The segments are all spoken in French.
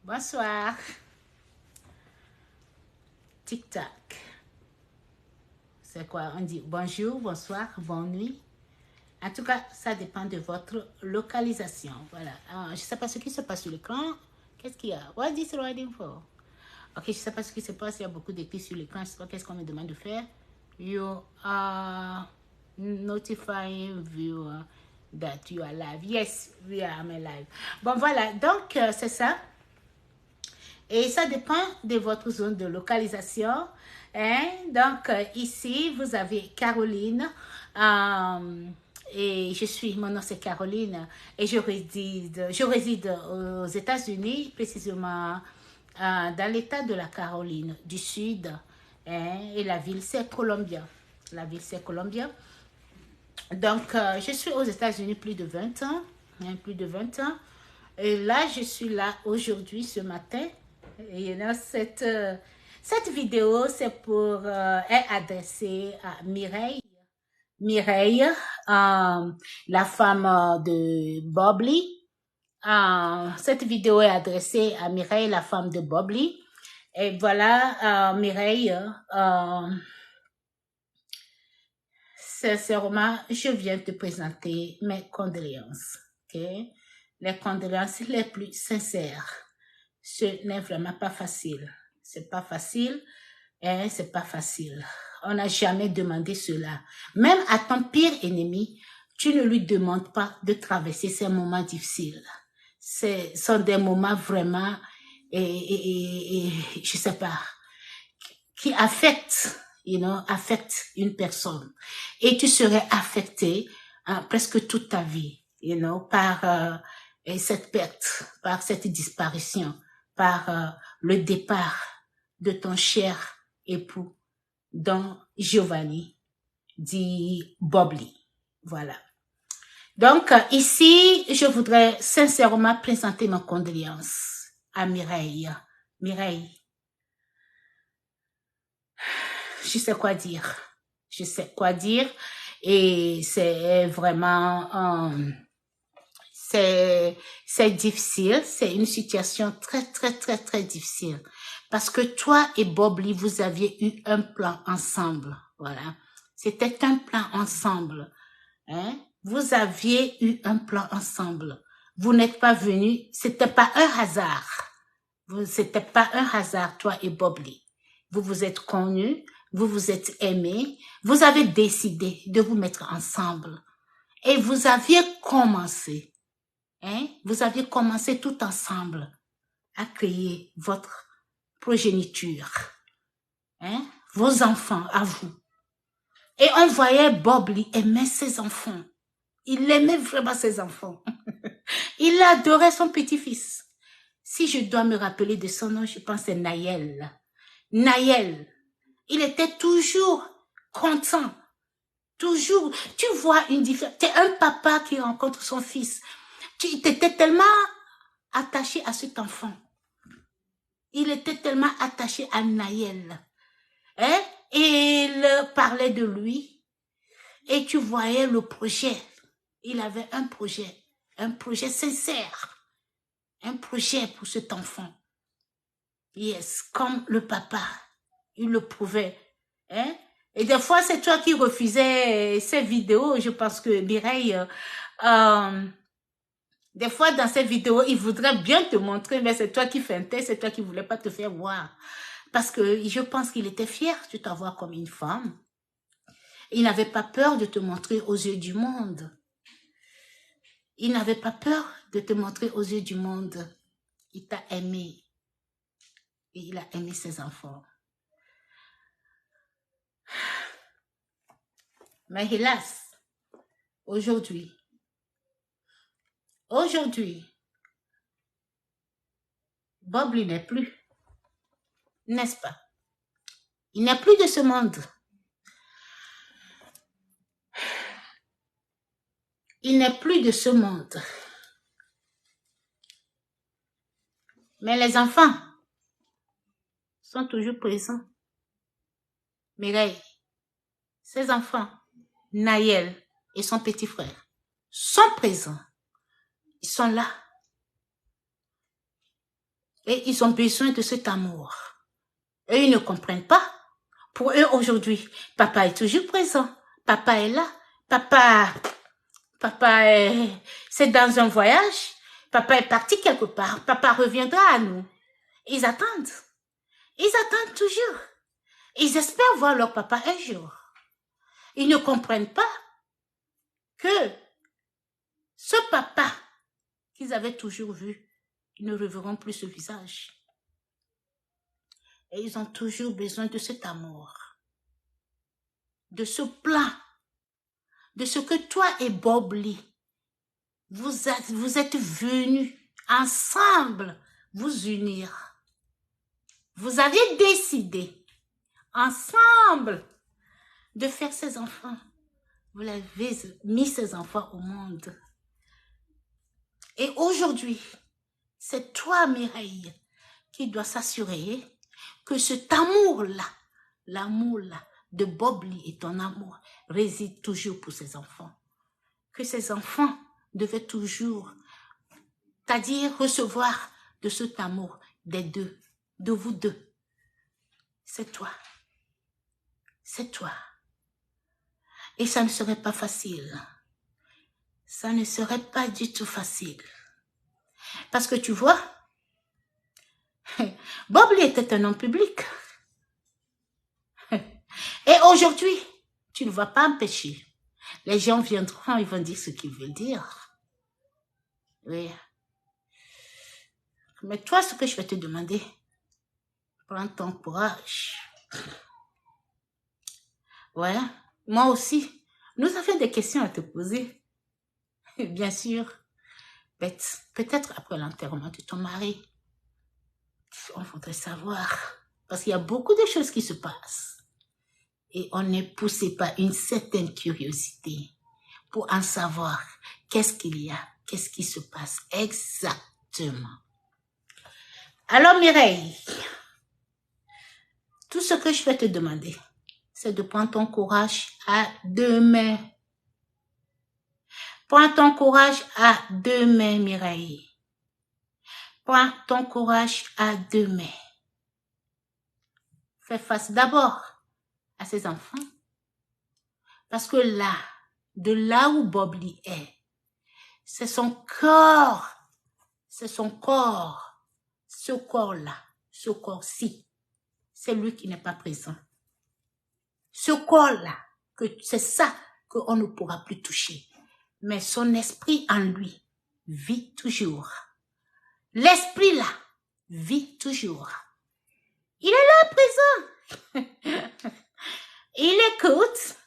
Bonsoir. Tic-tac. C'est quoi? On dit bonjour, bonsoir, bonne nuit. En tout cas, ça dépend de votre localisation. Voilà. Je ne sais pas ce qui se passe sur l'écran. Qu'est-ce qu'il y a? What is this writing for? Ok, je ne sais pas ce qui se passe. Il y a beaucoup d'écrits sur l'écran. Je ne sais pas qu'est-ce qu'on me demande de faire. You are notifying viewer that you are live. Yes, we are live. Bon, voilà. Donc, c'est ça. Et ça dépend de votre zone de localisation. Hein? Donc, ici, vous avez Caroline. Et mon nom c'est Caroline. Et je réside aux États-Unis, précisément dans l'État de la Caroline du Sud. Hein? Et la ville, c'est Columbia. La ville, c'est Columbia. Donc, je suis aux États-Unis plus de 20 ans. Hein, plus de 20 ans. Et là, je suis là aujourd'hui, ce matin. Et cette vidéo, c'est est adressée à Mireille. Mireille, la femme de Bob Lee. Cette vidéo est adressée à Mireille, la femme de Bob Lee. Et voilà, Mireille, sincèrement, je viens te présenter mes condoléances. Okay? Les condoléances les plus sincères. Ce n'est vraiment pas facile. C'est pas facile. Hein, c'est pas facile. On n'a jamais demandé cela. Même à ton pire ennemi, tu ne lui demandes pas de traverser ces moments difficiles. Ce sont des moments vraiment, je sais pas, qui affectent, affectent une personne. Et tu serais affecté presque toute ta vie, par cette perte, par cette disparition, par le départ de ton cher époux, Don Giovanni, dit Bob Lee. Voilà. Donc, ici, je voudrais sincèrement présenter mes condoléances à Mireille. Mireille, je sais quoi dire. Je sais quoi dire. Et c'est vraiment... c'est difficile. C'est une situation très, très, très, très difficile. Parce que toi et Bob Lee, vous aviez eu un plan ensemble. Voilà. C'était un plan ensemble. Hein? Vous aviez eu un plan ensemble. Vous n'êtes pas venus. C'était pas un hasard. C'était pas un hasard, toi et Bob Lee. Vous vous êtes connus. Vous vous êtes aimés. Vous avez décidé de vous mettre ensemble. Et vous aviez commencé. Hein? Vous aviez commencé tout ensemble à créer votre progéniture, hein? Vos enfants à vous. Et on voyait Bob Lee aimer ses enfants. Il aimait vraiment ses enfants. Il adorait son petit-fils. Si je dois me rappeler de son nom, je pense que c'est Naël. Naël. Il était toujours content. Toujours. Tu vois une différence. Tu es un papa qui rencontre son fils. Tu étais tellement attaché à cet enfant. Il était tellement attaché à Naël. Hein? Et il parlait de lui. Et tu voyais le projet. Il avait un projet sincère. Un projet pour cet enfant. Yes, comme le papa. Il le prouvait. Hein? Et des fois, c'est toi qui refusais ces vidéos. Je pense que Mireille... des fois, dans ces vidéos, il voudrait bien te montrer, mais c'est toi qui feintais, c'est toi qui voulais pas te faire voir. Parce que je pense qu'il était fier de t'avoir comme une femme. Il n'avait pas peur de te montrer aux yeux du monde. Il n'avait pas peur de te montrer aux yeux du monde. Il t'a aimé. Et il a aimé ses enfants. Mais hélas, aujourd'hui, Bob Lee n'est plus. N'est-ce pas? Il n'est plus de ce monde. Il n'est plus de ce monde. Mais les enfants sont toujours présents. Mireille, ses enfants, Naël et son petit frère, sont présents. Ils sont là. Et ils ont besoin de cet amour. Et ils ne comprennent pas. Pour eux, aujourd'hui, papa est toujours présent. Papa est là. Papa c'est dans un voyage. Papa est parti quelque part. Papa reviendra à nous. Ils attendent. Ils attendent toujours. Ils espèrent voir leur papa un jour. Ils ne comprennent pas que ce papa qu'ils avaient toujours vu, ils ne reverront plus ce visage. Et ils ont toujours besoin de cet amour, de ce plan, de ce que toi et Bob Lee, vous êtes venus ensemble vous unir. Vous avez décidé ensemble de faire ces enfants. Vous l'avez mis ces enfants au monde. Et aujourd'hui, c'est toi, Mireille, qui dois s'assurer que cet amour-là, l'amour-là de Bob Lee et ton amour réside toujours pour ces enfants. Que ces enfants devaient toujours, c'est-à-dire recevoir de cet amour des deux, de vous deux. C'est toi. C'est toi. Et ça ne serait pas facile. Ça ne serait pas du tout facile. Parce que tu vois, Bob Lee était un homme public. Et aujourd'hui, tu ne vas pas empêcher. Les gens viendront, ils vont dire ce qu'ils veulent dire. Oui. Mais toi, ce que je vais te demander, prends ton courage. Ouais, moi aussi. Nous avons des questions à te poser. Bien sûr. Peut-être après l'enterrement de ton mari. On voudrait savoir. Parce qu'il y a beaucoup de choses qui se passent. Et on est poussé par une certaine curiosité pour en savoir qu'est-ce qu'il y a, qu'est-ce qui se passe exactement. Alors Mireille, tout ce que je vais te demander, c'est de prendre ton courage à deux mains. Prends ton courage à deux mains, Mireille. Prends ton courage à deux mains. Fais face d'abord à ces enfants. Parce que là, de là où Bob Lee est, c'est son corps. C'est son corps. Ce corps-là, ce corps-ci, c'est lui qui n'est pas présent. Ce corps-là, c'est ça qu'on ne pourra plus toucher. Mais son esprit en lui vit toujours. L'esprit là vit toujours. Il est là présent. Il écoute.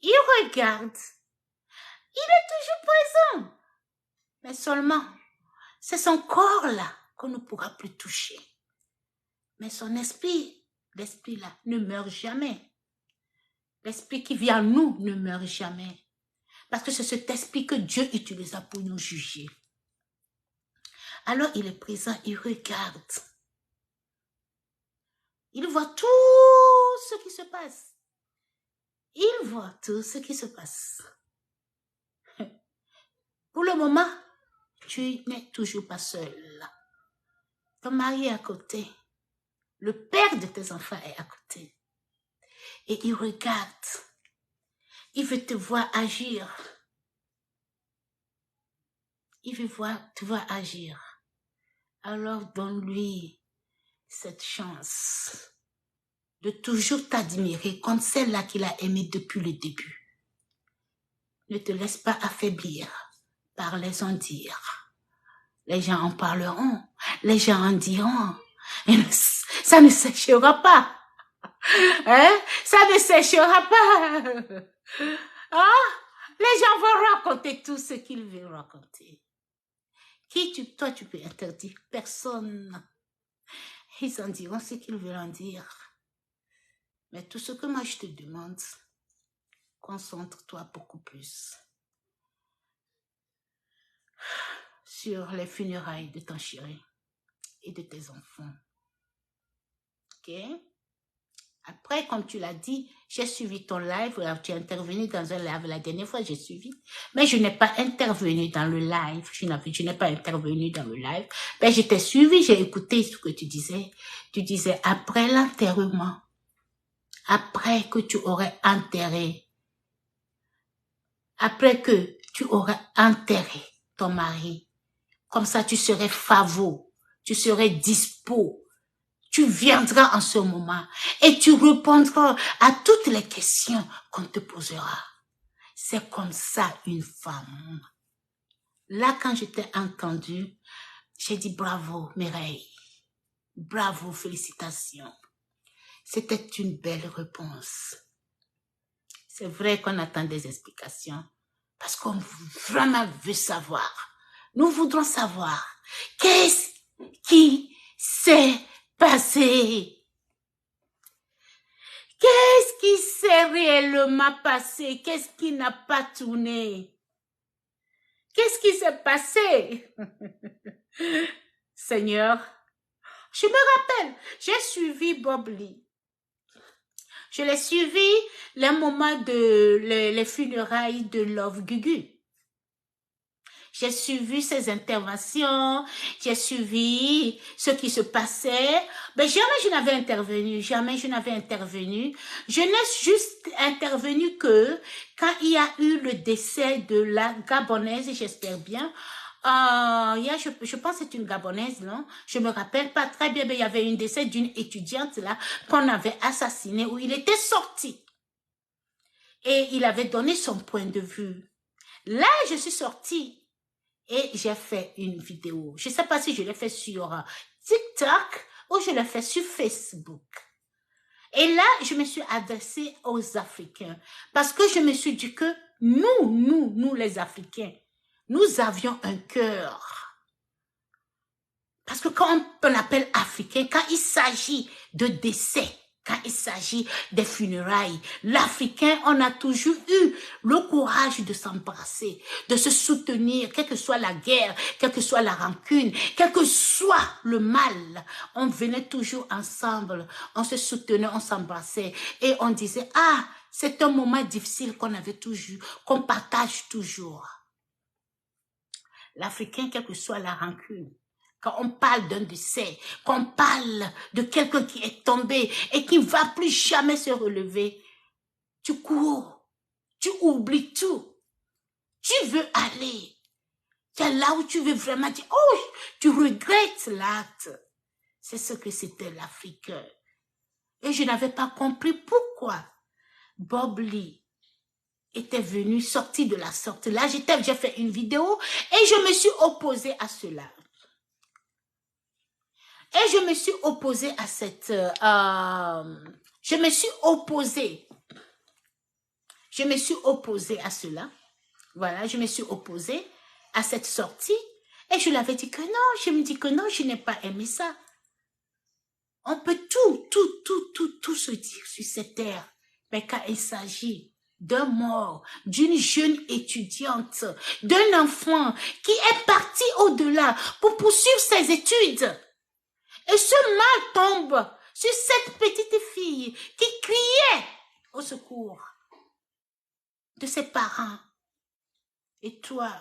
Il regarde. Il est toujours présent. Mais seulement, c'est son corps là qu'on ne pourra plus toucher. Mais son esprit, l'esprit là, ne meurt jamais. L'esprit qui vit en nous ne meurt jamais. Parce que c'est cet esprit que Dieu utilisa pour nous juger. Alors il est présent, il regarde. Il voit tout ce qui se passe. Il voit tout ce qui se passe. Pour le moment, tu n'es toujours pas seul. Ton mari est à côté. Le père de tes enfants est à côté. Et il regarde. Il veut te voir agir. Il veut te voir agir. Alors donne-lui cette chance de toujours t'admirer comme celle-là qu'il a aimée depuis le début. Ne te laisse pas affaiblir par les en-dire. Les gens en parleront, les gens en diront. Et ça ne séchera pas. Hein? Ça ne séchera pas. Hein? Les gens vont raconter tout ce qu'ils veulent raconter. Toi, tu peux interdire personne. Ils en diront ce qu'ils veulent en dire. Mais tout ce que moi je te demande, concentre-toi beaucoup plus sur les funérailles de ton chéri et de tes enfants. Ok? Après, comme tu l'as dit, j'ai suivi ton live, tu es intervenu dans un live la dernière fois, j'ai suivi. Mais je n'ai pas intervenu dans le live, je n'ai pas intervenu dans le live. Ben, je t'ai suivi, j'ai écouté ce que tu disais. Tu disais, après l'enterrement, après que tu aurais enterré, après que tu aurais enterré ton mari, comme ça tu serais favot, tu serais dispo, tu viendras en ce moment et tu répondras à toutes les questions qu'on te posera. C'est comme ça une femme. Là, quand je t'ai entendu, j'ai dit bravo Mireille, bravo, félicitations. C'était une belle réponse. C'est vrai qu'on attend des explications parce qu'on vraiment veut savoir. Nous voudrons savoir qu'est-ce qui s'est passé. Qu'est-ce qui s'est réellement passé? Qu'est-ce qui n'a pas tourné? Qu'est-ce qui s'est passé? Seigneur, je me rappelle, j'ai suivi Bob Lee. Je l'ai suivi les moments de les funérailles de Love Gugu. J'ai suivi ses interventions, j'ai suivi ce qui se passait. Mais jamais je n'avais intervenu, jamais je n'avais intervenu. Je n'ai juste intervenu que quand il y a eu le décès de la Gabonaise, j'espère bien. Je pense que c'est une Gabonaise, non? Je me rappelle pas très bien, mais il y avait un décès d'une étudiante là qu'on avait assassinée où il était sorti. Et il avait donné son point de vue. Là, je suis sortie. Et j'ai fait une vidéo. Je ne sais pas si je l'ai fait sur TikTok ou je l'ai fait sur Facebook. Et là, je me suis adressée aux Africains. Parce que je me suis dit que nous les Africains, nous avions un cœur. Parce que quand on appelle Africain, quand il s'agit de décès, quand il s'agit des funérailles, l'Africain, on a toujours eu le courage de s'embrasser, de se soutenir, quelle que soit la guerre, quelle que soit la rancune, quel que soit le mal. On venait toujours ensemble, on se soutenait, on s'embrassait et on disait, ah, c'est un moment difficile qu'on avait toujours, qu'on partage toujours. L'Africain, quelle que soit la rancune, quand on parle d'un décès, quand on parle de quelqu'un qui est tombé et qui ne va plus jamais se relever, tu cours, tu oublies tout. Tu veux aller. C'est là où tu veux vraiment dire, oh, tu regrettes l'acte. C'est ce que c'était l'Afrique. Et je n'avais pas compris pourquoi Bob Lee était venu sortir de la sorte. Là, j'ai fait une vidéo et je me suis opposée à cela. Et je me suis opposée à cette... je me suis opposée à cela. Voilà, je me suis opposée à cette sortie. Et je l'avais dit que non, je me dis que non, je n'ai pas aimé ça. On peut tout se dire sur cette terre. Mais quand il s'agit d'un mort, d'une jeune étudiante, d'un enfant qui est parti au-delà pour poursuivre ses études, et ce mal tombe sur cette petite fille qui criait au secours de ses parents. Et toi,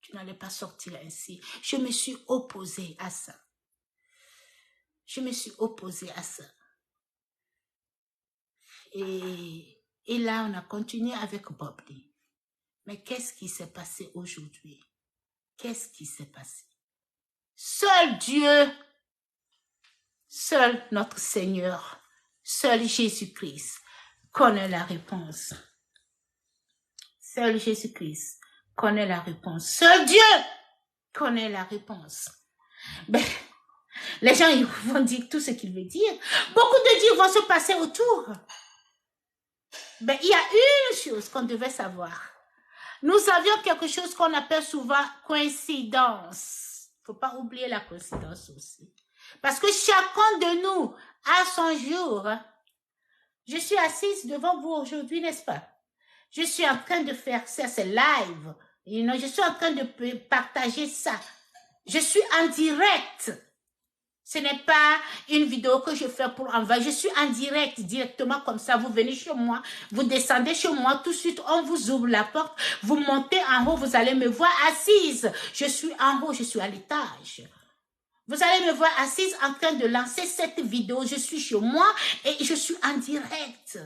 tu n'allais pas sortir ainsi. Je me suis opposée à ça. Je me suis opposée à ça. Et là, on a continué avec Bob Lee. Mais qu'est-ce qui s'est passé aujourd'hui? Qu'est-ce qui s'est passé? Seul Dieu, seul notre Seigneur, seul Jésus-Christ connaît la réponse. Seul Jésus-Christ connaît la réponse. Seul Dieu connaît la réponse. Ben, les gens ils vont dire tout ce qu'il veut dire. Beaucoup de dieux vont se passer autour. Ben, il y a une chose qu'on devait savoir. Nous avions quelque chose qu'on appelle souvent coïncidence. Il ne faut pas oublier la coïncidence aussi. Parce que chacun de nous a son jour. Je suis assise devant vous aujourd'hui, n'est-ce pas? Je suis en train de faire ça, c'est live. Je suis en train de partager ça. Je suis en direct. Ce n'est pas une vidéo que je fais pour envoyer. Je suis en direct, directement comme ça. Vous venez chez moi, vous descendez chez moi, tout de suite, on vous ouvre la porte. Vous montez en haut, vous allez me voir assise. Je suis en haut, je suis à l'étage. Vous allez me voir assise en train de lancer cette vidéo. Je suis chez moi et je suis en direct.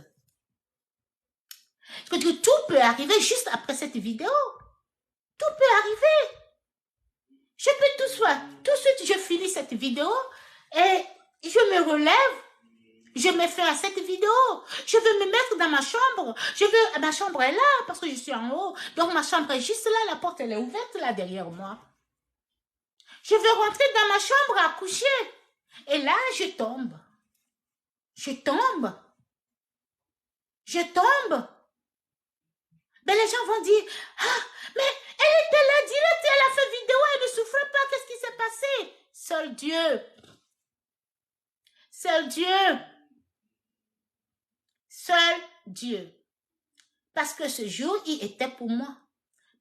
Parce que tout peut arriver juste après cette vidéo. Tout peut arriver. Je peux tout de suite, je finis cette vidéo et je me relève, je me fais à cette vidéo. Je veux me mettre dans ma chambre. Ma chambre est là parce que je suis en haut. Donc ma chambre est juste là, la porte elle est ouverte là derrière moi. Je veux rentrer dans ma chambre à coucher. Et là, je tombe. Je tombe. Je tombe. Ben, les gens vont dire, ah, mais elle était là direct, elle a fait vidéo, elle ne souffrait pas, qu'est-ce qui s'est passé? Seul Dieu. Seul Dieu. Seul Dieu. Parce que ce jour, il était pour moi.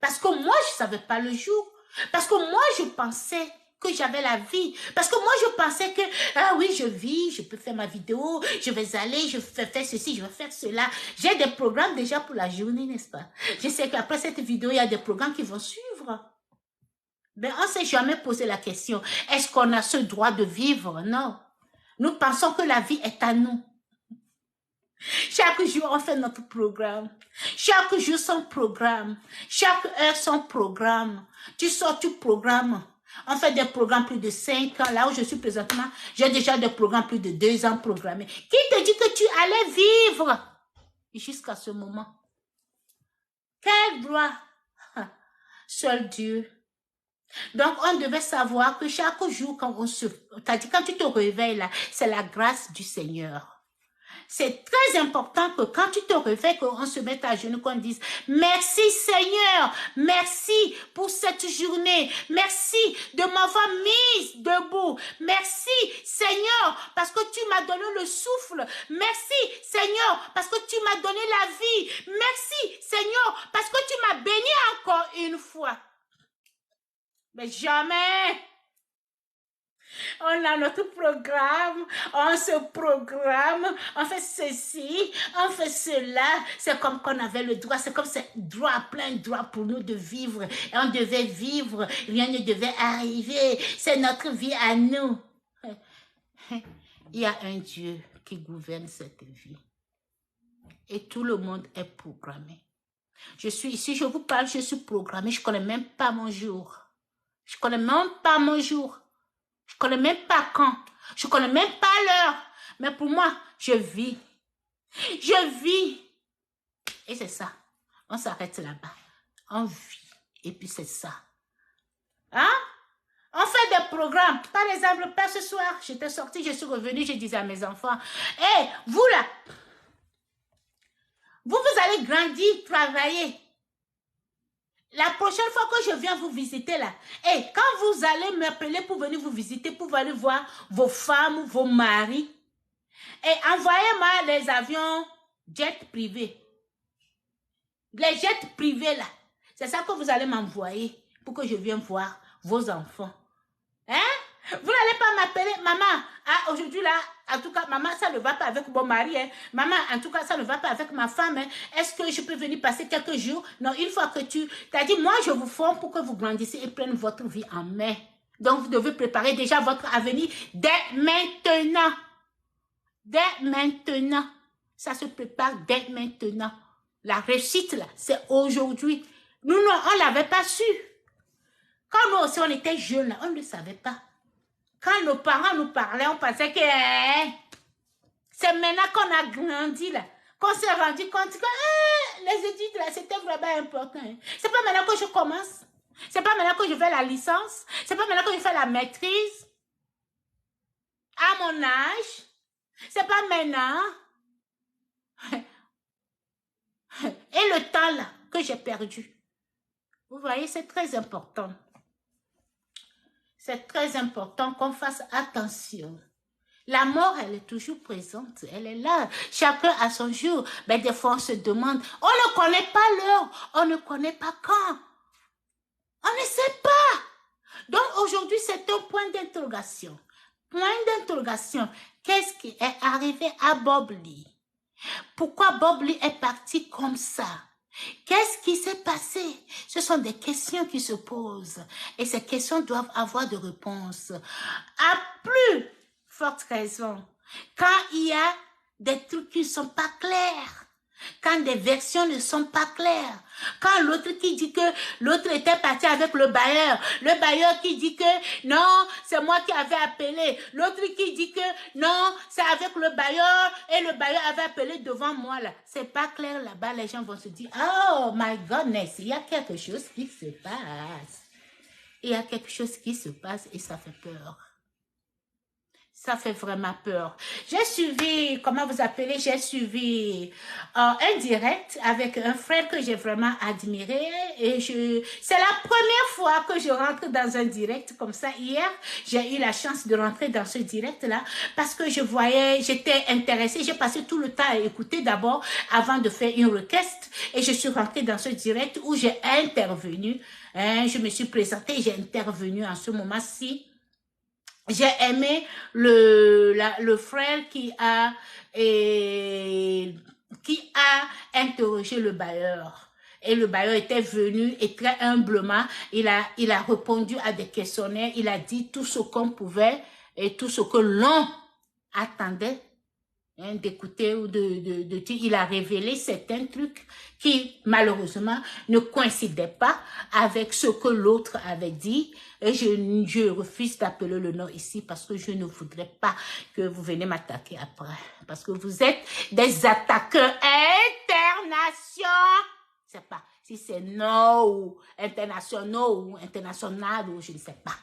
Parce que moi, je ne savais pas le jour. Parce que moi, je pensais que j'avais la vie. Parce que moi, je pensais que, ah oui, je vis, je peux faire ma vidéo, je vais aller, je vais faire ceci, je vais faire cela. J'ai des programmes déjà pour la journée, n'est-ce pas? Je sais qu'après cette vidéo, il y a des programmes qui vont suivre. Mais on ne s'est jamais posé la question, est-ce qu'on a ce droit de vivre? Non. Nous pensons que la vie est à nous. Chaque jour, on fait notre programme. Chaque jour, son programme. Chaque heure, son programme. Tu sors, tu programmes. On fait des programmes plus de 5 ans. Là où je suis présentement, j'ai déjà des programmes plus de 2 ans programmés. Qui te dit que tu allais vivre jusqu'à ce moment? Quel droit? Seul Dieu. Donc, on devait savoir que chaque jour, quand quand tu te réveilles là, c'est la grâce du Seigneur. C'est très important que quand tu te réveilles, qu'on se mette à genoux, qu'on dise merci Seigneur, merci pour cette journée, merci de m'avoir mise debout, merci Seigneur parce que tu m'as donné le souffle, merci Seigneur parce que tu m'as donné la vie, merci Seigneur parce que tu m'as béni encore une fois. Mais jamais on a notre programme, on se programme, on fait ceci, on fait cela. C'est comme qu'on avait le droit, c'est comme c'est droit, plein de droit pour nous de vivre. Et on devait vivre, rien ne devait arriver. C'est notre vie à nous. Il y a un Dieu qui gouverne cette vie. Et tout le monde est programmé. Je suis ici, je vous parle, je suis programmé, je ne connais même pas mon jour. Je ne connais même pas mon jour. Je ne connais même pas quand. Je ne connais même pas l'heure. Mais pour moi, je vis. Je vis. Et c'est ça. On s'arrête là-bas. On vit. Et puis c'est ça. Hein? On fait des programmes. Par exemple, pas ce soir, j'étais sortie, je suis revenue, je disais à mes enfants, hé, vous là, vous allez grandir, travailler. La prochaine fois que je viens vous visiter là, et quand vous allez m'appeler pour venir vous visiter, pour aller voir vos femmes, vos maris, et envoyez-moi les avions jets privés. Les jets privés là, c'est ça que vous allez m'envoyer pour que je vienne voir vos enfants. Hein? Vous n'allez pas m'appeler, maman, ah, aujourd'hui là, en tout cas, maman, ça ne va pas avec mon mari, hein. Maman, en tout cas, ça ne va pas avec ma femme, hein. Est-ce que je peux venir passer quelques jours? Non, une fois que tu as dit, moi, je vous forme pour que vous grandissiez et preniez votre vie en main. Donc, vous devez préparer déjà votre avenir dès maintenant. Dès maintenant. Ça se prépare dès maintenant. La réussite, là, c'est aujourd'hui. Nous, non, on ne l'avait pas su. Quand nous aussi, on était jeunes, on ne savait pas. Quand nos parents nous parlaient, on pensait que c'est maintenant qu'on a grandi, là, qu'on s'est rendu compte que les études, là, c'était vraiment important. Hein. C'est pas maintenant que je commence. C'est pas maintenant que je fais la licence. C'est pas maintenant que je fais la maîtrise. À mon âge. C'est pas maintenant. Et le temps, là, que j'ai perdu. Vous voyez, c'est très important. C'est très important qu'on fasse attention. La mort, elle est toujours présente. Elle est là. Chacun a son jour. Mais des fois, on se demande, on ne connaît pas l'heure. On ne connaît pas quand. On ne sait pas. Donc, aujourd'hui, c'est un point d'interrogation. Point d'interrogation. Qu'est-ce qui est arrivé à Bob Lee? Pourquoi Bob Lee est parti comme ça? Qu'est-ce qui s'est passé? Ce sont des questions qui se posent. Et ces questions doivent avoir de réponses. À plus forte raison, quand il y a des trucs qui ne sont pas clairs, quand des versions ne sont pas claires, quand l'autre qui dit que l'autre était parti avec le bailleur qui dit que non, c'est moi qui avais appelé, l'autre qui dit que non, c'est avec le bailleur et le bailleur avait appelé devant moi là. C'est pas clair là-bas, les gens vont se dire, oh my goodness, il y a quelque chose qui se passe. Il y a quelque chose qui se passe et ça fait peur. Ça fait vraiment peur. J'ai suivi, comment vous appelez, j'ai suivi un direct avec un frère que j'ai vraiment admiré. Et c'est la première fois que je rentre dans un direct comme ça. Hier, j'ai eu la chance de rentrer dans ce direct-là parce que je voyais, j'étais intéressée. J'ai passé tout le temps à écouter d'abord avant de faire une requête. Et je suis rentrée dans ce direct où j'ai intervenu. Je me suis présentée, j'ai intervenu en ce moment-ci. J'ai aimé le frère qui a interrogé le bailleur. Et le bailleur était venu et très humblement, il a répondu à des questionnaires, il a dit tout ce qu'on pouvait et tout ce que l'on attendait d'écouter ou de dire. Il a révélé certains trucs qui, malheureusement, ne coïncidaient pas avec ce que l'autre avait dit. Et je refuse d'appeler le nom ici parce que je ne voudrais pas que vous venez m'attaquer après. Parce que vous êtes des attaqueurs internationaux. Je ne sais pas si c'est non ou internationaux ou international ou je ne sais pas.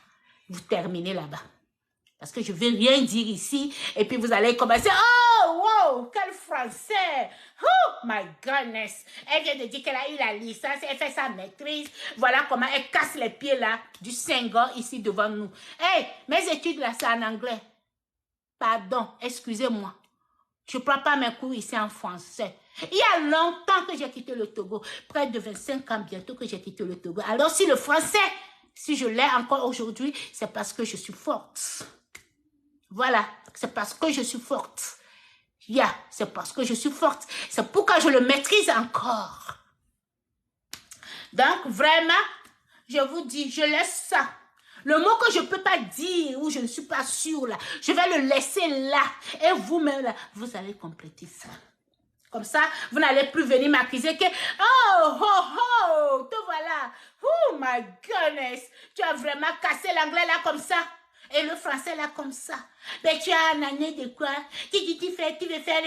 Vous terminez là-bas. Parce que je ne vais rien dire ici. Et puis vous allez commencer. Oh, wow, quel français. Oh, my goodness. Elle vient de dire qu'elle a eu la licence. Elle fait sa maîtrise. Voilà comment elle casse les pieds là du Senghor ici devant nous. Hey, mes études là, c'est en anglais. Pardon, excusez-moi. Je ne prends pas mes cours ici en français. Il y a longtemps que j'ai quitté le Togo. Près de 25 ans bientôt que j'ai quitté le Togo. Alors si le français, si je l'ai encore aujourd'hui, c'est parce que je suis forte. Voilà, c'est parce que je suis forte. C'est parce que je suis forte. C'est pourquoi je le maîtrise encore. Donc, vraiment, je vous dis, je laisse ça. Le mot que je ne peux pas dire ou je ne suis pas sûre, là, je vais le laisser là. Et vous-même, là, vous allez compléter ça. Comme ça, vous n'allez plus venir m'accuser que « Oh, oh, oh, te voilà. Oh my goodness. Tu as vraiment cassé l'anglais là comme ça. Et le français là comme ça. Mais tu as un année de quoi? Tu veux faire...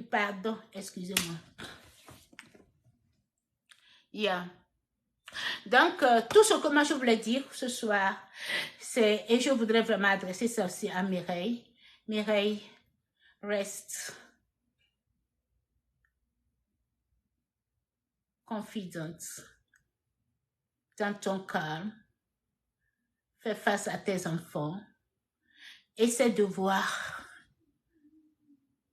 Pardon, excusez-moi. Donc, tout ce que moi je voulais dire ce soir, c'est... Et je voudrais vraiment adresser ça aussi à Mireille. Mireille, reste confidente dans ton calme. Fais face à tes enfants. Essaie de voir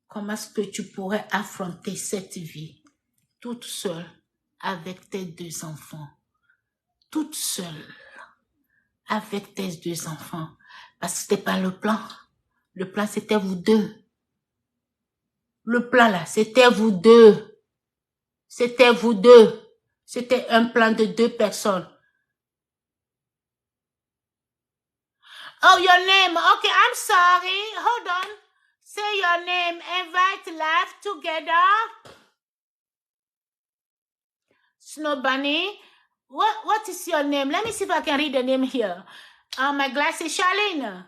comment est-ce que tu pourrais affronter cette vie toute seule avec tes 2 enfants. Toute seule avec tes 2 enfants. Parce que c'était pas le plan. Le plan, c'était vous 2. Le plan, là, c'était vous 2. C'était vous 2. C'était un plan de 2 personnes. Oh, your name. Okay, I'm sorry. Hold on. Say your name. Invite live together. Snow Bunny. What is your name? Let me see if I can read the name here. My glasses. Charlene. Yeah.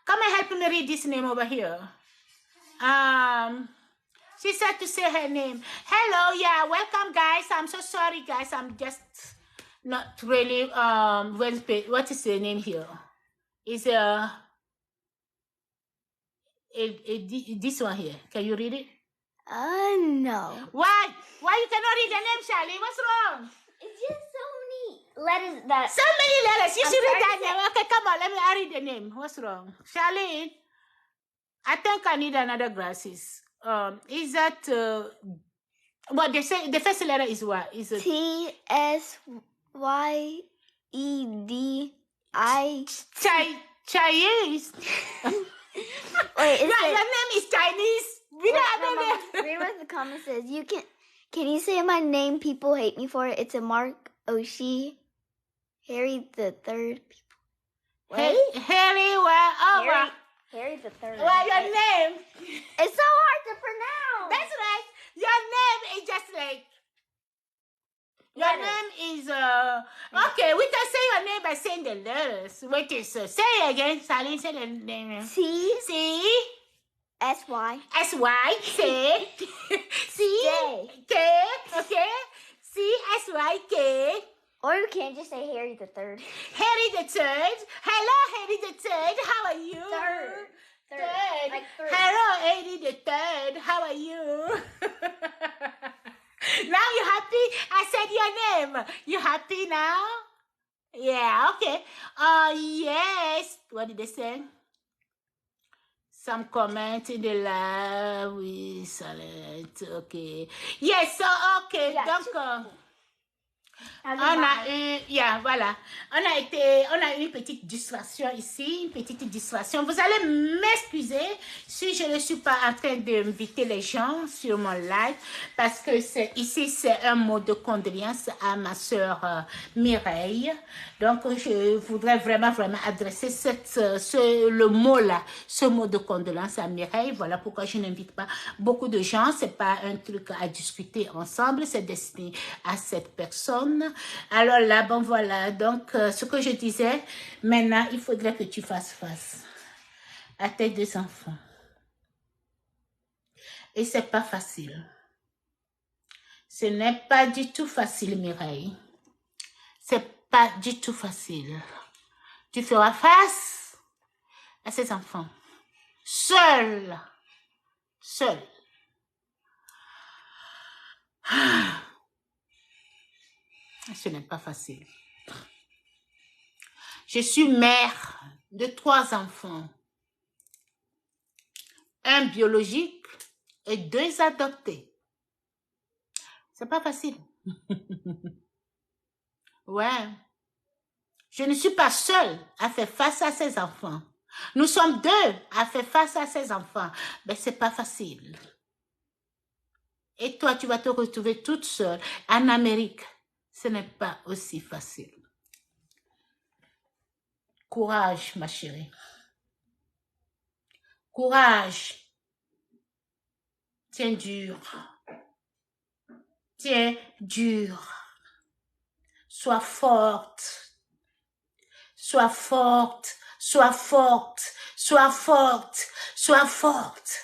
Come and help me read this name over here. She said to say her name. Hello, yeah, welcome guys. I'm so sorry guys. I'm just not really what is the name here? Is this one here. Can you read it? No. Why? Why you cannot read the name, Charlie? What's wrong? It's just so many letters that... So many letters. You should read that name. Okay, come on. Let me read the name. What's wrong? Charlene, I think I need another glasses. Is that... well, they say the first letter is what? Is it... T-S-Y-E-D-I... Chinese. Wait, it Your says, name is Chinese. We wait, don't no, have Mama, a read what the comment says. Can you say my name? People hate me for it. It's a Mark Oshie, Harry the Third. Wait, Harry, well, oh, well. Harry the Third. Well, your name. It's so hard to pronounce. That's right. Your name is just like. Your Letters. name is, okay, we can say your name by saying the letters. Wait, say it again, Sally, say the name. C C, S Y S, Y, C, C, J. K, okay? C, S, Y, K. Or you can just say Harry the Third. Harry the Third. Hello, Harry the Third. How are you? Third. Like three. Hello, Harry the Third. How are you? Now you happy? I said your name. You happy now? Yeah, okay. Yes. What did they say? Some comment in the live with silent. Okay. Yes, so okay. Yeah, Donc, on a eu, yeah, voilà. On a eu une petite distraction ici, une petite distraction. Vous allez m'excuser si je ne suis pas en train d'inviter les gens sur mon live parce que ici, c'est un mot de condoléance à ma sœur Mireille. Donc, je voudrais vraiment adresser le mot-là, ce mot de condoléance à Mireille. Voilà pourquoi je n'invite pas beaucoup de gens. C'est pas un truc à discuter ensemble, c'est destiné à cette personne. Alors là, bon voilà, donc ce que je disais, maintenant, il faudrait que tu fasses face à tes deux enfants. Et c'est pas facile. Ce n'est pas du tout facile, Mireille. C'est pas du tout facile. Tu feras face à ces enfants. Seul. Seul. Ce n'est pas facile. Je suis mère de 3 enfants. Un biologique et 2 adoptés. C'est pas facile. Ouais. Je ne suis pas seule à faire face à ces enfants. Nous sommes 2 à faire face à ces enfants. Mais c'est pas facile. Et toi, tu vas te retrouver toute seule en Amérique. Ce n'est pas aussi facile. Courage, ma chérie. Courage. Tiens dur. Tiens dur. Sois forte. Sois forte. Sois forte. Sois forte. Sois forte.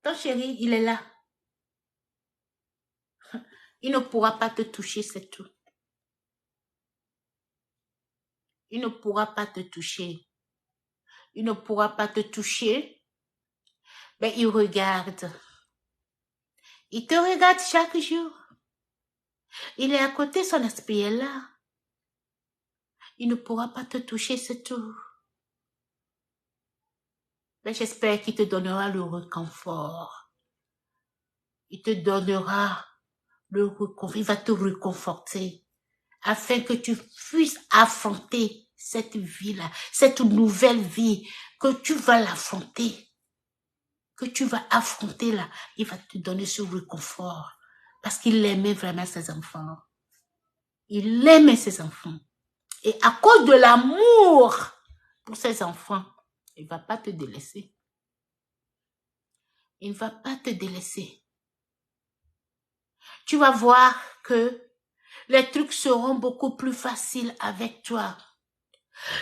Ton chéri, il est là. Il ne pourra pas te toucher, c'est tout. Il ne pourra pas te toucher. Il ne pourra pas te toucher. Mais il regarde. Il te regarde chaque jour. Il est à côté, son esprit est là. Il ne pourra pas te toucher, c'est tout. Mais j'espère qu'il te donnera le réconfort. Il te donnera le réconfort. Il va te réconforter afin que tu puisses affronter cette vie-là, cette nouvelle vie, que tu vas l'affronter, que tu vas affronter là. Il va te donner ce réconfort parce qu'il aimait vraiment ses enfants. Il aimait ses enfants. Et à cause de l'amour pour ses enfants, il ne va pas te délaisser. Il ne va pas te délaisser. Tu vas voir que les trucs seront beaucoup plus faciles avec toi.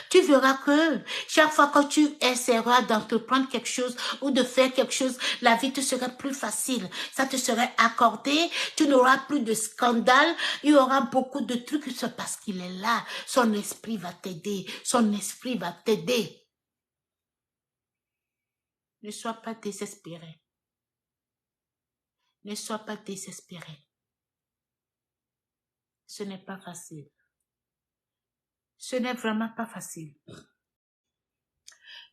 Tu verras que chaque fois que tu essaieras d'entreprendre quelque chose ou de faire quelque chose, la vie te serait plus facile. Ça te serait accordé. Tu n'auras plus de scandale. Il y aura beaucoup de trucs. C'est parce qu'il est là. Son esprit va t'aider. Son esprit va t'aider. Ne sois pas désespéré. Ne sois pas désespéré. Ce n'est pas facile. Ce n'est vraiment pas facile.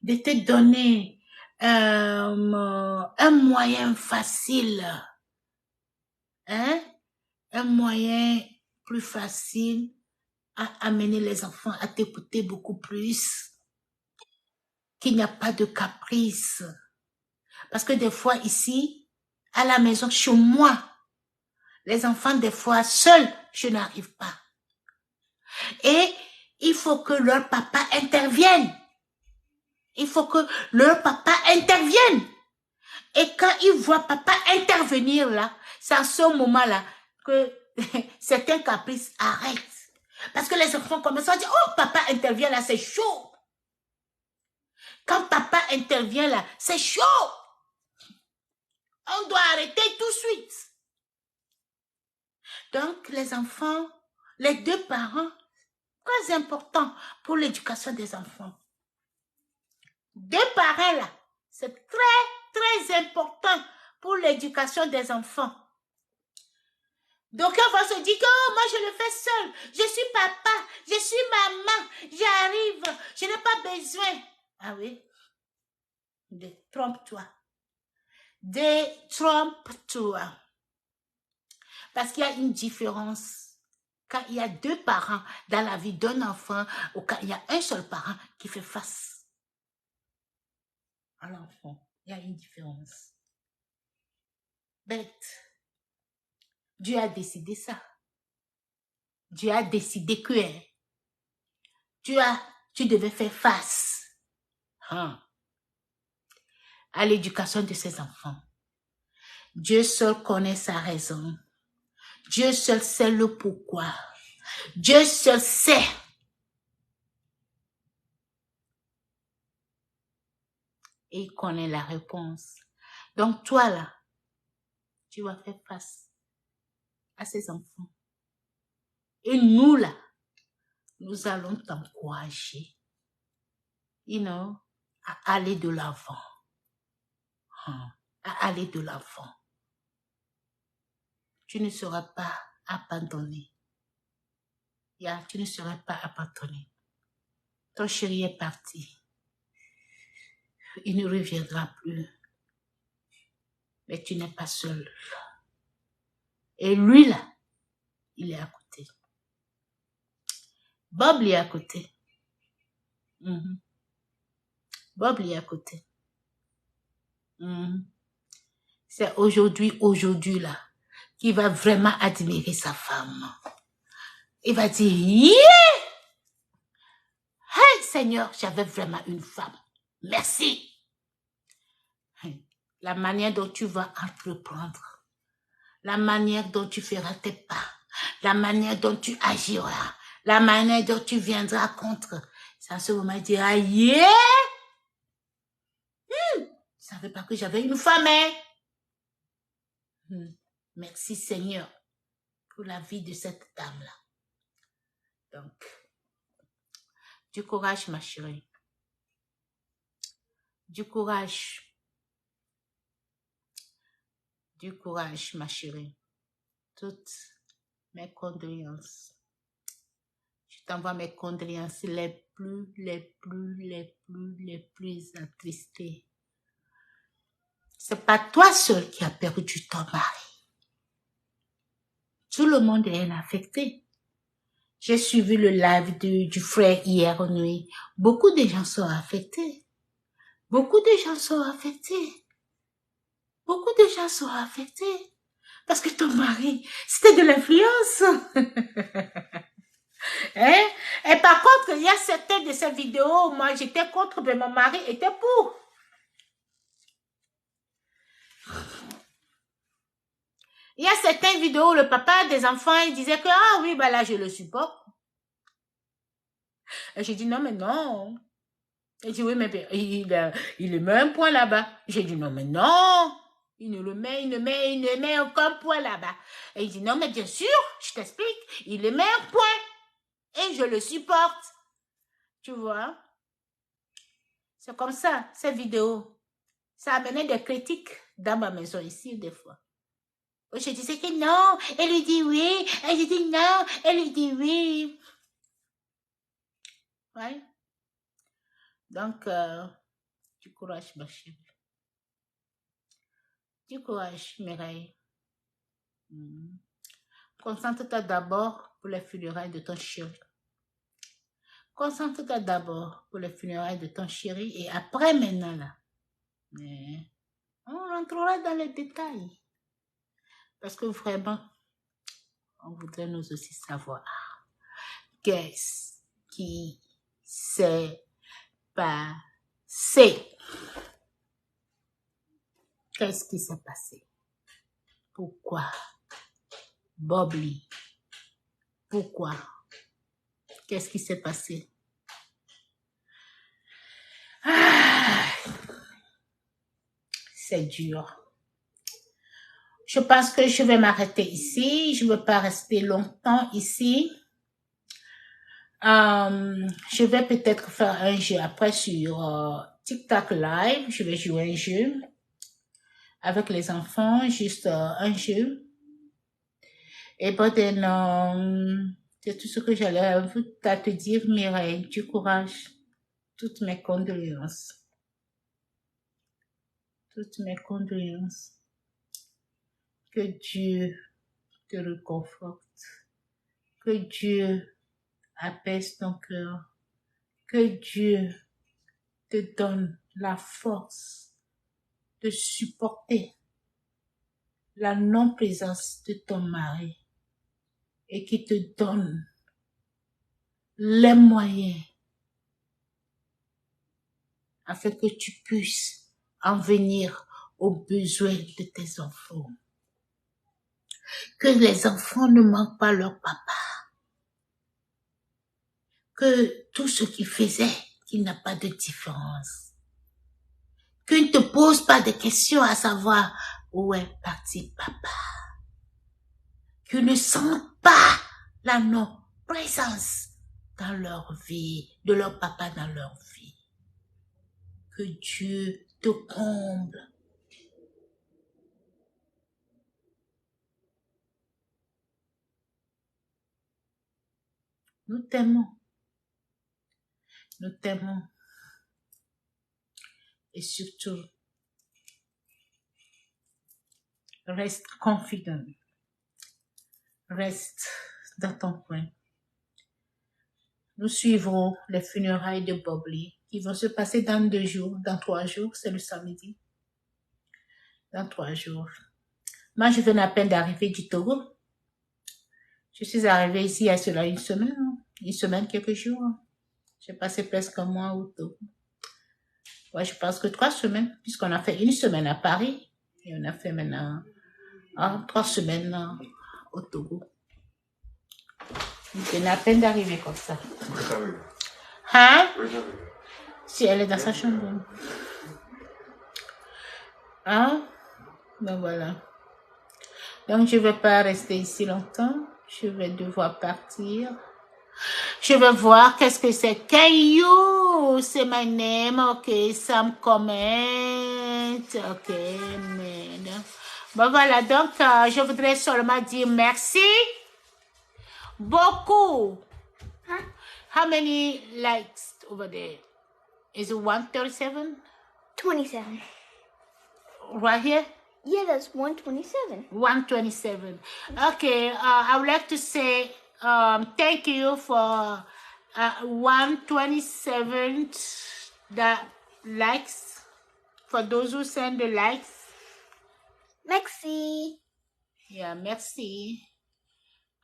De te donner un moyen facile. Hein? Un moyen plus facile à amener les enfants à t'écouter beaucoup plus, qu'il n'y a pas de caprice. Parce que des fois ici, à la maison, chez moi, les enfants, des fois, seuls, je n'arrive pas. Et il faut que leur papa intervienne. Il faut que leur papa intervienne. Et quand ils voient papa intervenir là, c'est à ce moment-là que certains caprices arrêtent. Parce que les enfants commencent à dire, oh, papa intervient là, c'est chaud. Quand papa intervient là, c'est chaud. On doit arrêter tout de suite. Donc, les enfants, les deux parents, très important pour l'éducation des enfants. Deux parents là, c'est très important pour l'éducation des enfants. Donc, on va se dire que oh, moi, je le fais seul. Je suis papa, je suis maman, j'arrive, je n'ai pas besoin. Ah oui? Détrompe-toi. Détrompe-toi. Parce qu'il y a une différence. Quand il y a deux parents dans la vie d'un enfant, ou quand il y a un seul parent qui fait face à l'enfant, il y a une différence. Bête. Dieu a décidé ça. Dieu a décidé que tu devais faire face à l'éducation de ses enfants. Dieu seul connaît sa raison. Dieu seul sait le pourquoi. Dieu seul sait. Et il connaît la réponse. Donc toi là, tu vas faire face à ces enfants. Et nous là, nous allons t'encourager, à aller de l'avant. À aller de l'avant. Tu ne seras pas abandonné. Tu ne seras pas abandonné. Ton chéri est parti. Il ne reviendra plus. Mais tu n'es pas seul. Et lui là, il est à côté. Bob il est à côté. Bob il est à côté. C'est aujourd'hui là, qu'il va vraiment admirer sa femme. Il va dire, yeah! Hey Seigneur, j'avais vraiment une femme. Merci. La manière dont tu vas entreprendre, la manière dont tu feras tes pas, la manière dont tu agiras, la manière dont tu viendras contre, c'est à ce moment il dira, yeah! Je ne savais pas que j'avais une femme, Merci Seigneur pour la vie de cette dame-là. Donc, du courage, ma chérie. Du courage. Du courage, ma chérie. Toutes mes condoléances. Je t'envoie mes condoléances les plus attristées. C'est pas toi seul qui as perdu ton mari. Tout le monde est affecté. J'ai suivi le live du frère hier nuit. Beaucoup de gens sont affectés. Beaucoup de gens sont affectés. Beaucoup de gens sont affectés. Parce que ton mari, c'était de l'influence. Et par contre, il y a certaines de ces vidéos, moi j'étais contre, mais mon mari était pour. Il y a certaines vidéos où le papa des enfants, il disait que, ah oui, bah là, je le supporte. Et j'ai dit, non, mais non. Il dit, oui, mais il met un point là-bas. J'ai dit, non, mais non. Il ne met aucun point là-bas. Et il dit, non, mais bien sûr, je t'explique. Il met un point. Et je le supporte. Tu vois? C'est comme ça, ces vidéos. Ça amenait des critiques dans ma maison ici, des fois. Je disais que non, elle lui dit oui, elle lui dit non, elle lui dit oui. Ouais. Donc, du courage, ma chérie. Du courage, Mireille. Concentre-toi d'abord pour les funérailles de ton chéri. Concentre-toi d'abord pour les funérailles de ton chéri et après maintenant là. Mais on rentrera dans les détails. Parce que vraiment, on voudrait nous aussi savoir qu'est-ce qui s'est passé. Qu'est-ce qui s'est passé? Pourquoi? Bobby. Pourquoi? Qu'est-ce qui s'est passé? Ah, c'est dur. Je pense que je vais m'arrêter ici. Je ne veux pas rester longtemps ici. Je vais peut-être faire un jeu après sur TikTok Live. Je vais jouer un jeu avec les enfants, juste un jeu. Et bon, c'est tout ce que j'allais à te dire, Mireille. Du courage. Toutes mes condoléances. Toutes mes condoléances. Que Dieu te réconforte. Que Dieu apaise ton cœur. Que Dieu te donne la force de supporter la non-présence de ton mari et qui te donne les moyens afin que tu puisses en venir aux besoins de tes enfants. Que les enfants ne manquent pas leur papa. Que tout ce qu'il faisait, qu'il n'a pas de différence. Qu'il ne te pose pas de questions à savoir où est parti papa. Qu'ils ne sentent pas la non-présence dans leur vie, de leur papa dans leur vie. Que Dieu te comble. Nous t'aimons. Nous t'aimons. Et surtout, reste confident. Reste dans ton coin. Nous suivrons les funérailles de Bobby qui vont se passer dans 2 jours, dans 3 jours, c'est le samedi. Dans 3 jours. Moi, je viens à peine d'arriver du Togo. Je suis arrivée ici il y a cela une semaine, quelques jours. J'ai passé presque un mois au Togo. Ouais, je pense que 3 semaines, puisqu'on a fait 1 semaine à Paris et on a fait maintenant 3 semaines au Togo. Je viens à peine d'arriver comme ça. Hein? Si elle est dans sa chambre. Hein? Ben voilà. Donc je ne vais pas rester ici longtemps. Je vais devoir partir. Je vais voir qu'est-ce que c'est. Caillou, c'est my name. Ok, some comment. Ok, man. Bon voilà, donc je voudrais seulement dire merci. Beaucoup. Huh? How many likes over there? Is it 137? 27. Right here? Yeah, that's 127. 127. Okay, I would like to say thank you for 127 likes, for those who send the likes. Merci. Yeah, merci.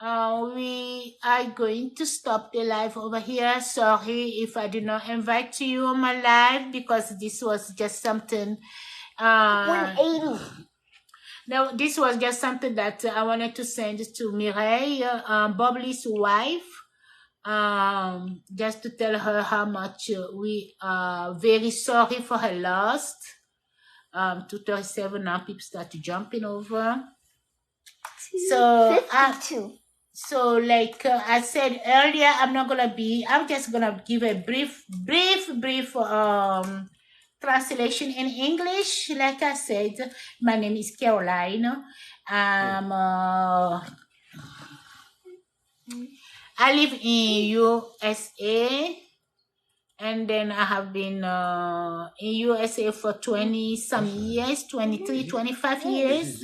We are going to stop the live over here. Sorry if I did not invite you on my live because this was just something. 180. No, this was just something that I wanted to send to Mireille, Bobby's wife, just to tell her how much we are very sorry for her loss. 237 now, people start jumping over. So, 52. so like I said earlier, I'm just gonna give a brief translation in English. Like I said, my name is Caroline. I live in USA, and then I have been in USA for 20 some years, 23, 25 years.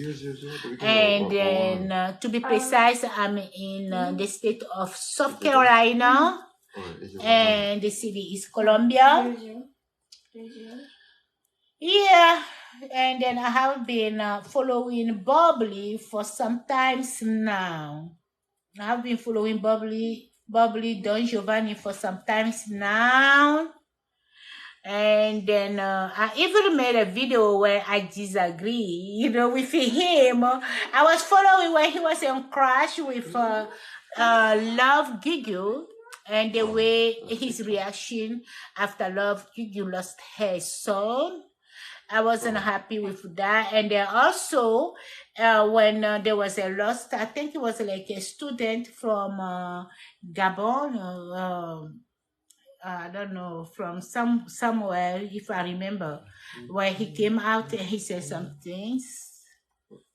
And then to be precise, I'm in the state of South Carolina. and the city is Colombia. Yeah, and then I have been following Bubbly for some times now. I have been following Bubbly Don Giovanni for some times now. And then I even made a video where I disagree, with him. I was following when he was on Crash with Love Gigi, and the way his reaction after Love Gigi lost her son. I wasn't happy with that. And then also, when there was a lost, I think it was like a student from Gabon, I don't know, from somewhere, if I remember, where he came out and he said some things.